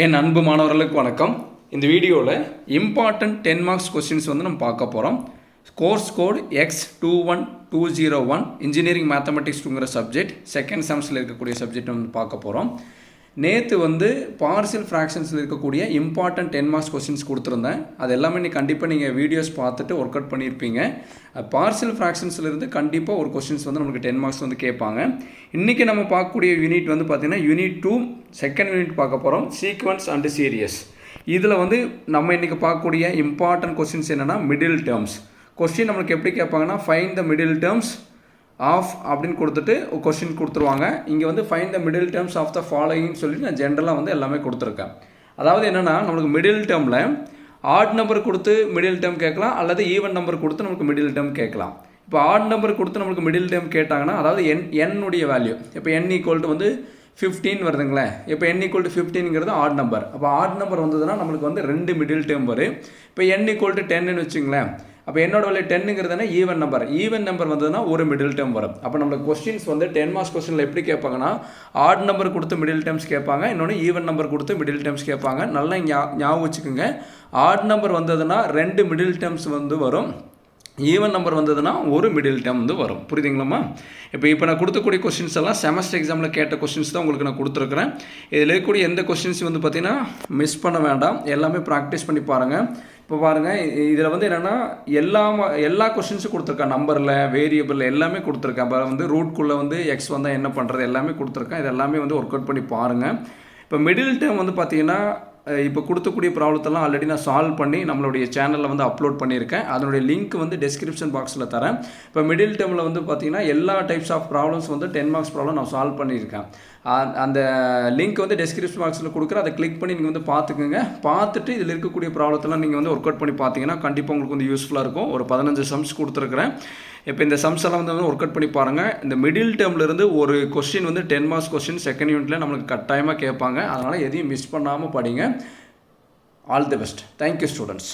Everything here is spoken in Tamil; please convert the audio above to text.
என் அன்பு மாணவர்களுக்கு வணக்கம். இந்த வீடியோவில் இம்பார்ட்டன்ட் 10 மார்க்ஸ் கொஸ்டின்ஸ் வந்து நம்ம பார்க்க போகிறோம். கோர்ஸ் கோட் X21201 இன்ஜினியரிங் மேத்தமெட்டிக்ஸ்ங்கிற சப்ஜெக்ட் செகண்ட் செமஸ்டரில் இருக்கக்கூடிய சப்ஜெக்ட் வந்து பார்க்க போகிறோம். நேற்று வந்து பார்சியல் ஃப்ராக்ஷன்ஸில் இருக்கக்கூடிய இம்பார்ட்டன்ட் 10 மார்க்ஸ் கொஸ்டின்ஸ் கொடுத்துருந்தேன். அது எல்லாமே கண்டிப்பாக நீங்கள் வீடியோஸ் பார்த்துட்டு ஒர்க் அவுட் பண்ணியிருப்பீங்க. பார்சியல் ஃப்ராக்ஷன்ஸ்லேருந்து கண்டிப்பாக ஒரு கொஸ்டின்ஸ் வந்து நமக்கு 10 மார்க்ஸ் வந்து கேட்பாங்க. இன்றைக்கி நம்ம பார்க்கக்கூடிய யூனிட் வந்து பார்த்திங்கன்னா யூனிட் 2 செகண்ட் யூனிட் பார்க்க போகிறோம், சீக்வன்ஸ் அண்ட் சீரியஸ். இதில் வந்து நம்ம இன்றைக்கி பார்க்கக்கூடிய இம்பார்ட்டன்ட் கொஸ்டின்ஸ் என்னென்னா மிடில் டேர்ம்ஸ். கொஸ்டின் நம்மளுக்கு எப்படி கேட்பாங்கன்னா find the middle terms of அப்படின்னு கொடுத்துட்டு கொஸ்டின் கொடுத்துருவாங்க. இங்கே வந்து find the middle terms of the ஃபாலோயிங்னு சொல்லிட்டு நான் ஜென்ரலாக வந்து எல்லாமே கொடுத்துருக்கேன். அதாவது என்னென்னா நம்மளுக்கு மிடில் டேர்மில் ஆட் நம்பர் கொடுத்து மிடில் டேர்ம் கேட்கலாம், அல்லது ஈவன் நம்பர் கொடுத்து நமக்கு மிடில் டேர்ம் கேட்கலாம். இப்போ ஆட் நம்பர் கொடுத்து நம்மளுக்கு மிடில் டேர்ம் கேட்டாங்கன்னா, அதாவது என்னுடைய வேல்யூ இப்போ n ஈக்குவல் டு வந்து 15 வருதுங்களேன். இப்போ n ஈக்குவல் டு 15ங்கிறது ஆட் நம்பர். அப்போ ஆட் நம்பர் வந்ததுன்னா நம்மளுக்கு வந்து 2 மிடில் டேர்ம் வரும். இப்போ n ஈக்குவல் டு 10ன்னு வச்சுங்களேன். அப்போ என்னோட வேல்யூ 10ங்கிறதுனா ஈவன் நம்பர் வந்ததுன்னா ஒரு மிடில் டேர்ம் வரும். அப்போ நம்மளுக்கு கொஸ்டின்ஸ் வந்து 10 மார்க்ஸ் கொஸ்டினில் எப்படி கேட்பாங்கன்னா, ஆட் நம்பர் கொடுத்து மிடில் டேர்ம்ஸ் கேட்பாங்க, இன்னொன்று ஈவன் நம்பர் கொடுத்து மிடில் டேர்ம்ஸ் கேட்பாங்க. நல்லா ஞாபகம் வச்சுக்கோங்க. ஆட் நம்பர் வந்ததுன்னா 2 மிடில் டேர்ம்ஸ் வந்து வரும், ஈவன் நம்பர் வந்ததுன்னா ஒரு மிடில் டேர்ம் வந்து வரும். புரியுதுங்களாம்மா? இப்போ நான் கொடுக்கக்கூடிய கொஸ்டின்ஸ் எல்லாம் செமஸ்டர் எக்ஸாமில் கேட்ட கொஸ்டின்ஸ் தான் உங்களுக்கு நான் கொடுத்துருக்குறேன். இதில் இருக்கக்கூடிய எந்த கொஸ்டின்ஸ் வந்து பார்த்திங்கன்னா மிஸ் பண்ண வேண்டாம், எல்லாமே ப்ராக்டிஸ் பண்ணி பாருங்கள். இப்போ பாருங்கள், இதில் வந்து என்னென்னா எல்லா கொஸ்டின்ஸும் கொடுத்துருக்கேன். நம்பரில், வேரியபிளில் எல்லாமே கொடுத்துருக்கேன். அப்புறம் வந்து ரூட்குள்ளே வந்து எக்ஸ் வந்தால் என்ன பண்ணுறது எல்லாமே கொடுத்துருக்கேன். இது எல்லாமே வந்து ஒர்க் அவுட் பண்ணி பாருங்கள். இப்போ மிடில் டேர்ம் வந்து பார்த்திங்கன்னா இப்போ கொடுத்தக்கூடிய ப்ராப்ளத்தெல்லாம் ஆல்ரெடி நான் சால்வ் பண்ணி நம்மளுடைய சேனலில் வந்து அப்லோட் பண்ணியிருக்கேன். அதனுடைய லிங்க் வந்து டெஸ்கிரிப்ஷன் பாக்ஸில் தரேன். இப்போ மிடில் டேர்மில் வந்து பார்த்திங்கன்னா எல்லா டைப்ஸ் ஆஃப் ப்ராப்ளம்ஸ் வந்து 10 மார்க்ஸ் ப்ராப்ளம் நான் சால்வ் பண்ணியிருக்கேன். அந்த லிங்க் வந்து டெஸ்கிரிப்ஷன் பாக்ஸில் கொடுக்குறேன். அதை கிளிக் பண்ணி நீங்கள் வந்து பார்த்துக்குங்க. பார்த்துட்டு இதில் இருக்கக்கூடிய ப்ராப்ளத்தெல்லாம் நீங்கள் வந்து ஒர்க் அவுட் பண்ணி பார்த்தீங்கன்னா கண்டிப்பாக உங்களுக்கு வந்து யூஸ்ஃபுல்லாக இருக்கும். ஒரு 15 சம்ஸ் கொடுத்துருக்குறேன். இப்போ இந்த சம்ஸ் எல்லாம் வந்து ஒர்க் அவுட் பண்ணி பாருங்கள். இந்த மிடில் டேர்ம்லேருந்து ஒரு கொஸ்டின் வந்து 10 மார்க்ஸ் கொஸ்டின் செகண்ட் யூனிட்டில் நம்மளுக்கு கட்டாயமாக கேட்பாங்க. அதனால் எதையும் மிஸ் பண்ணாமல் படிங்க. All the best. Thank you students.